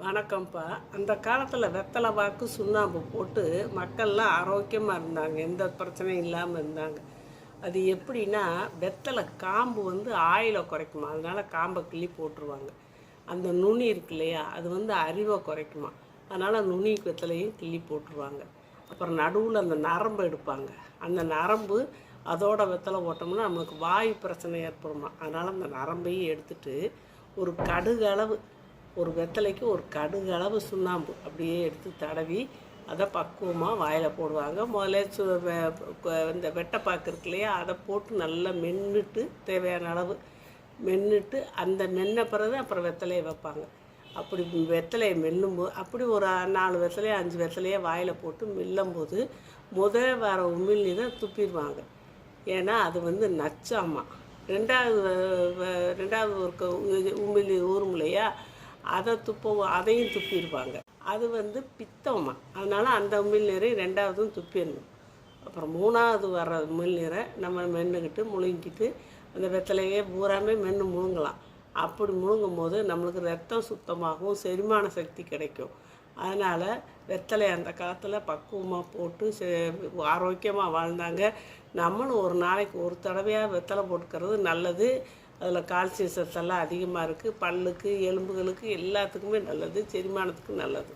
வணக்கம்ப்பா. அந்த காலத்தில் வெத்தலை பாக்கு சுண்ணாம்பு போட்டு மக்கள்லாம் ஆரோக்கியமாக இருந்தாங்க, எந்த பிரச்சனையும் இல்லாமல் இருந்தாங்க. அது எப்படின்னா, வெத்தலை காம்பு வந்து ஆயிலை குறைக்குமா, அதனால் காம்பை கிள்ளி போட்டுருவாங்க. அந்த நுனி இருக்கு இல்லையா, அது வந்து அறிவை குறைக்குமா, அதனால் நுனி வெத்தலையும் கிள்ளி போட்டுருவாங்க. அப்புறம் நடுவில் அந்த நரம்பு எடுப்பாங்க, அந்த நரம்பு அதோட வெத்தலை போட்டோம்னா நம்மளுக்கு வாயு பிரச்சனை ஏற்படுமா, அதனால் அந்த நரம்பையும் எடுத்துட்டு ஒரு கடுகளவு, ஒரு வெத்தலைக்கு ஒரு கடுகளவு சுண்ணாம்பு அப்படியே எடுத்து தடவி அதை பக்குவமாக வாயில் போடுவாங்க. முதல்ல இந்த வெட்டைப்பாக்கு இருக்கு இல்லையா, அதை போட்டு நல்லா மென்னுட்டு தேவையான அளவு மென்னுட்டு அந்த மென்ன பிறகு அப்புறம் வெத்தலையை வைப்பாங்க. அப்படி வெத்தலையை மெல்லும்போது அப்படி ஒரு 4 வெத்தலையோ 5 வெத்தலையோ வாயில் போட்டு மெல்லும்போது வர உமிழ்நீரை துப்பிடுவாங்க. ஏன்னா அது வந்து நச்சாமா. ரெண்டாவது ஒரு உமிழ்நீர் ஊறும் இல்லையா, அதையும் துப்பிடுவாங்க. அது வந்து பித்தமா, அதனால் அந்த உமிழ்நீரை ரெண்டாவதும் துப்பிடணும். அப்புறம் 3வது வர உமிழ்நீரை நம்ம மென்னுக்கிட்டு முழுங்கிட்டு அந்த வெத்தலையே பூராமே மென்று முழுங்கலாம். அப்படி முழுங்கும் போது நம்மளுக்கு ரத்தம் சுத்தமாகவும் செரிமான சக்தி கிடைக்கும். அதனால் வெத்தலை அந்த காலத்தில் பக்குவமாக போட்டு ஆரோக்கியமாக வாழ்ந்தாங்க. நம்மளும் ஒரு நாளைக்கு ஒரு தடவையாக வெத்தலை போட்டுக்கிறது நல்லது. அதில் கால்சியம் சத்தெல்லாம் அதிகமாக இருக்குது. பல்லுக்கு, எலும்புகளுக்கு எல்லாத்துக்குமே நல்லது, செரிமானத்துக்கு நல்லது.